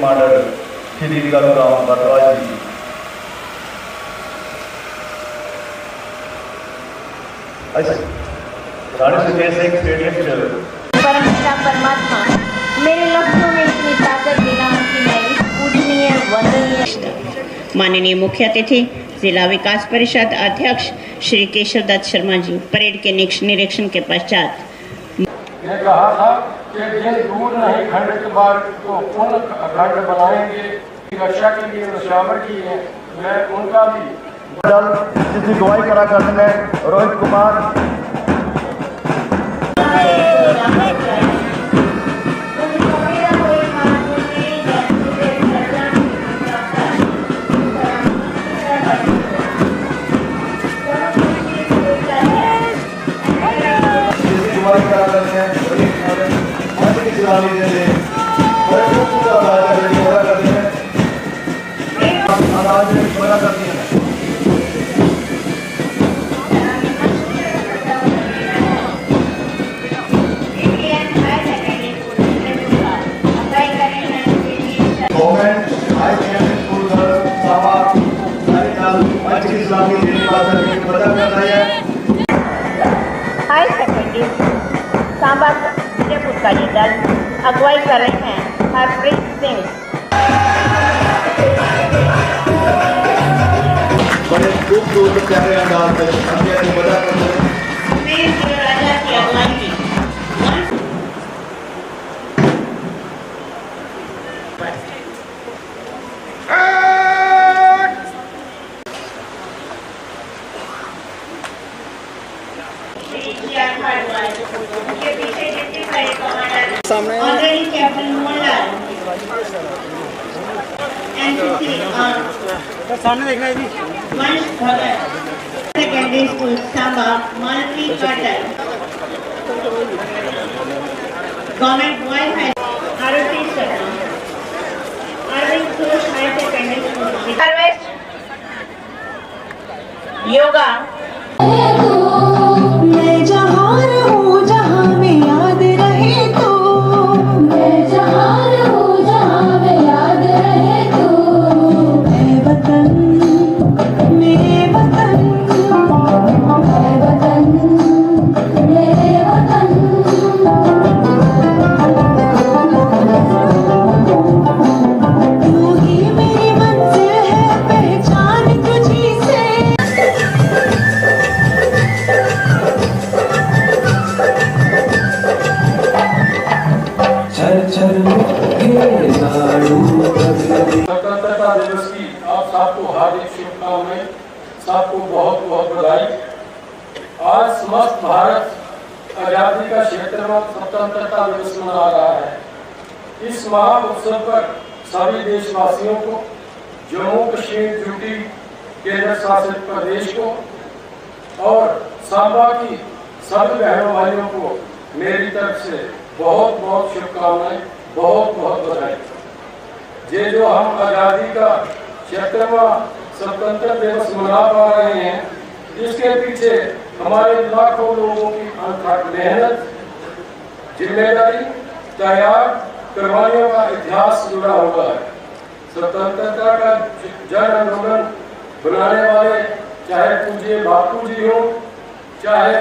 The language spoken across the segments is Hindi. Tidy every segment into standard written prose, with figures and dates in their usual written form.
मॉडल श्री गंगाराम बटवाल जी। परमपिता परमात्मा मेरे लफ्जों में इतनी ताकत देना कि मैं इस पूजनीय वंदनीय। माननीय मुख्य अतिथि जिला विकास परिषद अध्यक्ष श्री केशव दत्त शर्मा जी परेड के निरीक्षण के पश्चात कहा था कि जिन दूर नहीं खंड के बाद को पूर्ण खंड बनाएंगे, रक्षा के लिए मशावर की है, मैं उनका भी जिसकी गवाही करा करते हैं रोहित कुमार। हाई सेकेंडरी सांबा का ये दल अगुवाई कर रहे हैं हरप्रीत सिंह। बड़े खूब दूर तक कैमरे अंदाज में हमने बता राजा की अगुवाई की। सामने सामने देखना है जी। Secondary school Samba Malvi quarter government boys high Aarti Sharma Arvind Ghosh high secondary school yoga. मैं जहाँ रहूँ जहाँ में याद रहे तो, मैं जहाँ रहूँ जहाँ में याद रहे तो, मैं वतन मेरे वतन, मैं वतन मेरे वतन। तू ही मेरी मंजिल है पहचान तुझी से। स्वतंत्रता दिवस की आप सबको हार्दिक शुभकामनाएं, सबको बहुत बहुत बधाई। आज समस्त भारत आजादी का क्षेत्र में स्वतंत्रता दिवस मना रहा है। इस महान उत्सव पर सभी देशवासियों को, जम्मू कश्मीर यूटी केंद्र शासित प्रदेश को और सांबा की सभी बहनों भाइयों को मेरी तरफ से बहुत बहुत शुभकामनाएं, बहुत बहुत बधाई। ये जो हम आज़ादी का 76वां स्वतंत्रता दिवस मना पा रहे हैं, इसके पीछे हमारे लाखों लोगों की अथक मेहनत, जिम्मेदारी, त्याग, कुर्बानियों का इतिहास जुड़ा हुआ है। स्वतंत्रता का जन आंदोलन बनाने वाले चाहे पूज्य बापू जी हो, चाहे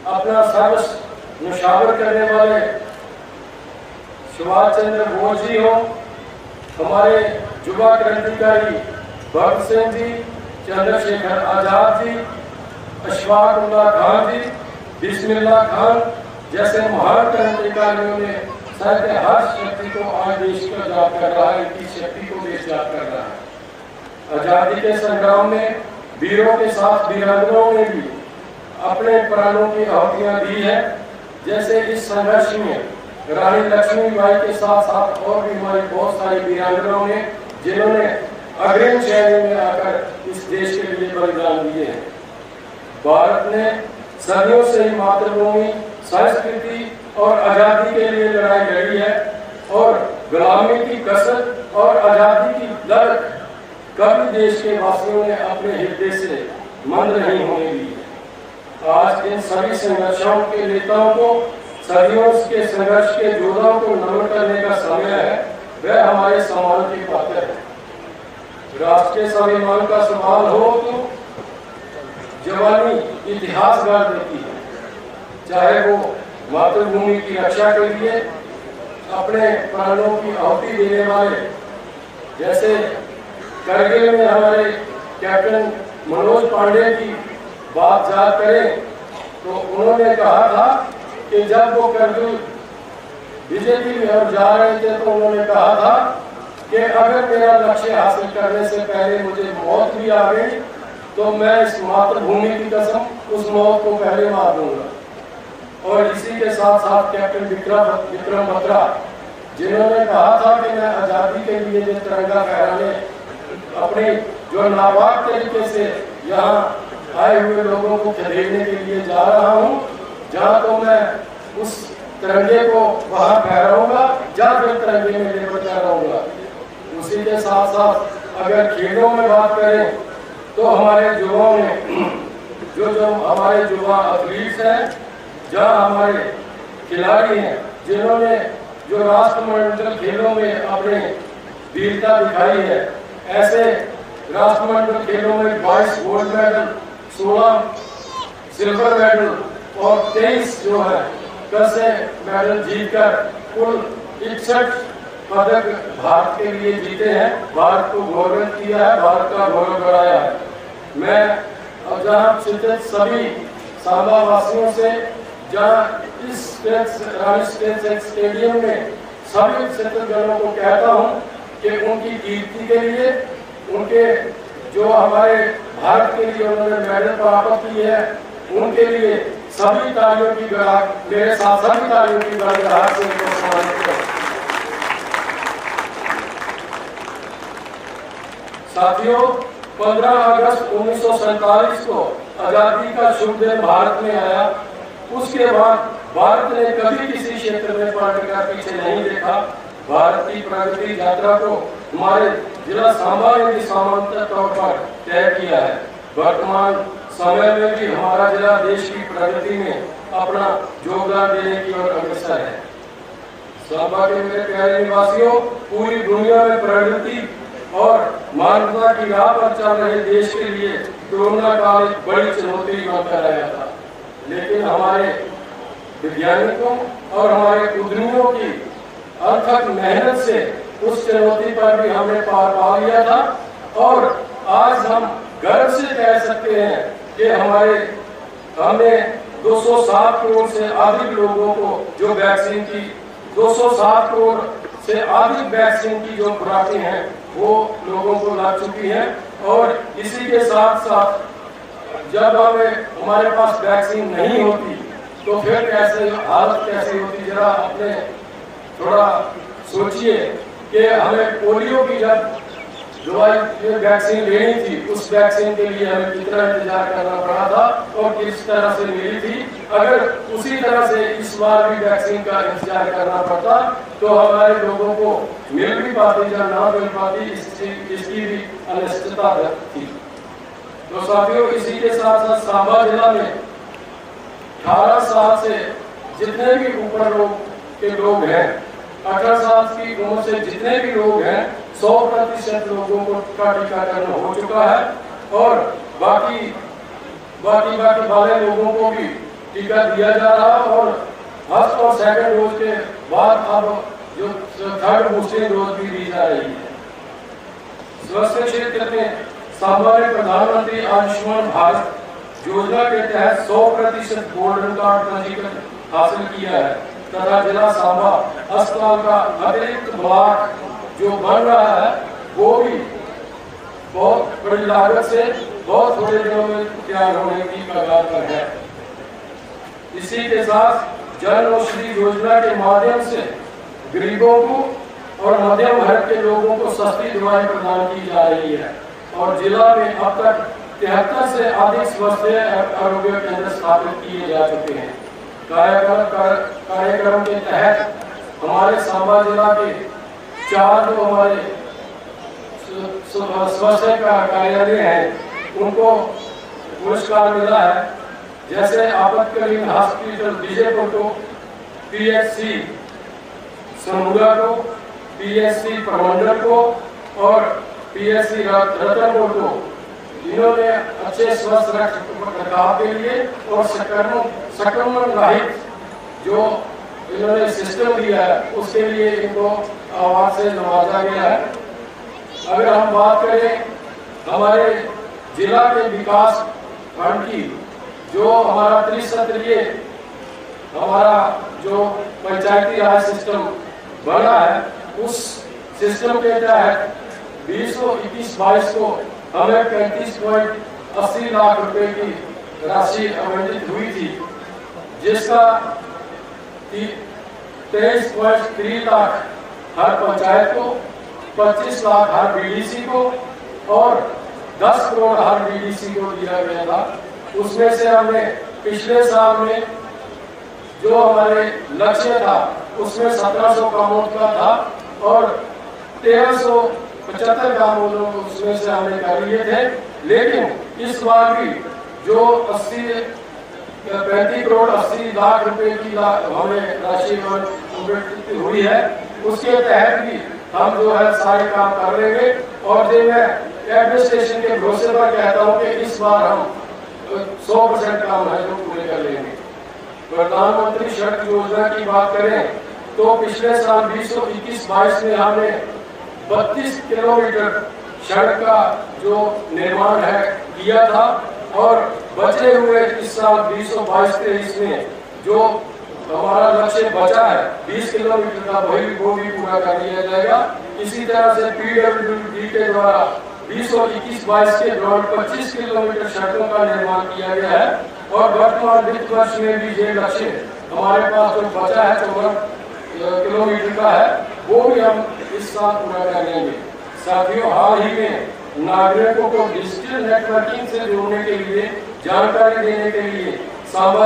अपना सर्वस्व न्यौछावर करने वाले सुभाष चंद्र बोस जी हो, हमारे युवा क्रांतिकारी भगत सिंह जी, चंद्रशेखर आजाद जी, अशफाक उल्लाह खान जी, बिस्मिल्लाह खान जैसे महान क्रांतिकारियों ने सत्य हर शक्ति को आज देश को आजाद कर रहा है, इनकी शक्ति को देश आजाद कर रहा है। आजादी के संग्राम में वीरों के साथ वीरांगनाओं ने भी अपने प्राणों की आहुतियां दी है। जैसे इस संघर्ष में रानी लक्ष्मीबाई के साथ साथ और भी हमारी बहुत सारी वीरांगनाओं ने, जिन्होंने अग्रिम श्रेणी में आकर इस देश के लिए बलिदान दिए हैं। भारत ने सदियों से ही मातृभूमि, संस्कृति और आज़ादी के लिए लड़ाई लड़ी है और गुलामी की कसरत और आज़ादी की लड़क कभी देश के वासियों ने अपने हृदय से मंद नहीं होने दी। आज इन सभी संघर्षों के नेताओं को, सदियों के संघर्ष के योद्धाओं को नमन करने का समय है। वह हमारे सम्मान के पात्र है। राष्ट्रीय स्वाभिमान का सवाल हो तो जवानी इतिहास गढ़ देती है, चाहे वो मातृभूमि की रक्षा के लिए अपने प्राणों की आहुति देने वाले, जैसे करगिल में हमारे कैप्टन मनोज पांडे की बात याद करें तो उन्होंने कहा था कि जब वो करगिल बीजेपी में हम जा रहे थे तो उन्होंने कहा था कि अगर मेरा लक्ष्य हासिल करने से पहले मुझे मौत भी आ गई तो मैं इस मातृभूमि की कसम उस मौत को पहले मार दूंगा। और इसी के साथ साथ कैप्टन विक्रम बत्रा, जिन्होंने कहा था कि मैं आज़ादी के लिए जो तिरंगा फहराने अपने जो नापाक तरीके से यहाँ आए हुए लोगों को खदेड़ने के लिए जा रहा हूँ, जहाँ तो मैं उस तिरंगे को वहाँ फहराऊंगा या फिर तिरंगे में लेकर फहराऊंगा। उसी के साथ साथ अगर खेलों में बात करें तो हमारे युवाओं ने जो हमारे युवा एथलीट्स हैं, जहाँ हमारे खिलाड़ी हैं, जिन्होंने जो राष्ट्रमंडल खेलों में अपने वीरता दिखाई है, ऐसे राष्ट्रमंडल खेलों में 22 गोल्ड मेडल, 16 सिल्वर मेडल और 23 जो है कैसे मेडल जीतकर कुल 61 पदक भारत के लिए जीते हैं। भारत को गौरव किया है, भारत का गौरव बढ़ाया है। मैं अब जहाँ स्थित सभी सांबा वासियों से, जहाँ इस स्टेडियम में सभी क्षेत्रजनों को कहता हूँ कि उनकी कीर्ति के लिए, उनके जो हमारे भारत के लिए उन्होंने मेडल प्राप्त की है, उनके लिए सभी तालियों की गड़ाहट, मेरे साथ सभी तालियों की गड़ाहट से उनको सम्मानित करें। साथियों, 15 अगस्त 1947 को आजादी का शुभ दिन भारत में आया। उसके बाद भारत ने कभी किसी क्षेत्र में पलटकर पीछे नहीं देखा। भारत की प्रगति यात्रा को हमारे जिला सांबा ने समांतर तौर पर तय किया है। वर्तमान समय में भी हमारा जिला देश की प्रगति में अपना योगदान देने की ओर अग्रसर है। सांबा के मेरे प्यारे निवासियों, पूरी दुनिया में प्रगति और मानवता की राह पर चल रहे देश के लिए कोरोना काल एक बड़ी चुनौती बनकर आया था, लेकिन हमारे वैज्ञानिकों और हमारे उद्यमियों की अथक मेहनत से उस चुनौती पर भी हमने पार पा लिया था। और आज हम गर्व से कह सकते हैं कि हमने 207 करोड़ से अधिक लोगों को जो वैक्सीन की 207 करोड़ से अधिक वैक्सीन की जो खुराकें हैं वो लोगों को लग चुकी हैं। और इसी के साथ साथ जब हमारे पास वैक्सीन नहीं होती तो फिर कैसे हालत कैसी होती, जरा अपने थोड़ा सोचिए कि हमें पोलियो की जब दवाई वैक्सीन लेनी थी, उस वैक्सीन के लिए हमें कितना इंतजार करना पड़ा था और किस तरह से मिली थी। अगर उसी तरह से इस बार भी वैक्सीन का इंतजार करना पड़ता तो हमारे लोगों को मिल भी पाती या ना मिल पाती, इसकी भी अनिश्चितता थी। तो साथियों, इसी के साथ साथ सांबा जिला में 18 साल से जितने भी ऊपर के लोग हैं, 18 साल की उम्र से जितने भी लोग हैं, 100% लोगों को का टीकाकरण हो चुका है और बाकी वाले लोगों को भी टीका दिया जा रहा है। और फर्स्ट और सेकंड डोज के बाद अब जो थर्ड बूस्टर डोज भी दी जा रही है। स्वास्थ्य क्षेत्र में सांबा ने प्रधानमंत्री आयुष्मान भारत योजना के तहत 100% गोल्डन कार्ड पंजीकरण हासिल किया है तथा जिला सांबा अस्पताल का अतिरिक्त ब्लॉक जो बन रहा है वो भी बहुत बड़ी लागत से बहुत थोड़े दिनों में तैयार होने की कगार पर है। इसी के साथ जन औषधि योजना के माध्यम से गरीबों को और मध्यम वर्ग के लोगों को सस्ती दवाएं प्रदान की जा रही है और जिला में अब तक 73 से अधिक स्वास्थ्य आरोग्य केंद्र स्थापित किए जा चुके हैं। कार्यक्रम के तहत हमारे सांबा जिला के 4 जो हमारे स्वास्थ्य का कार्यालय है उनको पुरस्कार मिला है। जैसे आपातकालीन हॉस्पिटल विजयपुर को, PHC समूला को, PHC प्रमंडल को और PHC रतनपुर को, इन्होंने अच्छे स्वस्थ रखरखाव के लिए और संक्रमण रहित जो इन्होंने सिस्टम दिया है उसके लिए इनको अवार्ड से नवाजा गया है। अगर हम बात करें हमारे जिला के विकास फंड की, जो हमारा त्रिस्तरीय हमारा जो पंचायती राज सिस्टम बना है, उस सिस्टम के तहत 2021-22 को हमें 35.80 लाख रुपए की राशि आवंटित हुई थी, जिसका 23.3 लाख हर पंचायत को, 25 लाख हर BDC को और 10 करोड़ हर BDC को दिया गया था। उसमें से हमने पिछले साल में जो हमारे लक्ष्य था उसमें 1700 कामों का था और 1375 कामों उसमें से हमने कर लिए थे। लेकिन इस बार भी जो 35 करोड़ 80 लाख रुपए की हमें राशि हुई है, उसके तहत भी हम जो है सारे काम कर लेंगे। और जो मैं एडमिनिस्ट्रेशन के भरोसे पर कहता हूँ कि इस बार हम 100% काम है जो पूरे कर लेंगे। प्रधानमंत्री सड़क योजना की बात करें तो पिछले साल 2021-22 में हमने 32 किलोमीटर सड़क का जो निर्माण है किया था और बचे हुए इस साल 2022-23 में जो हमारा लक्ष्य बचा है 20 किलोमीटर का वो भी पूरा कर लिया जाएगा। इसी तरह से PWD के द्वारा 2021-22 के दौरान 25 किलोमीटर सड़कों का निर्माण किया गया है और वर्तमान वित्त वर्ष में भी ये लक्ष्य हमारे पास जो बचा है 54 किलोमीटर का है, वो भी हम इस साल पूरा कर लेंगे। साथियों, हाल ही में नागरिकों को डिजिटल नेटवर्किंग से जोड़ने के लिए, जानकारी देने के लिए सांबा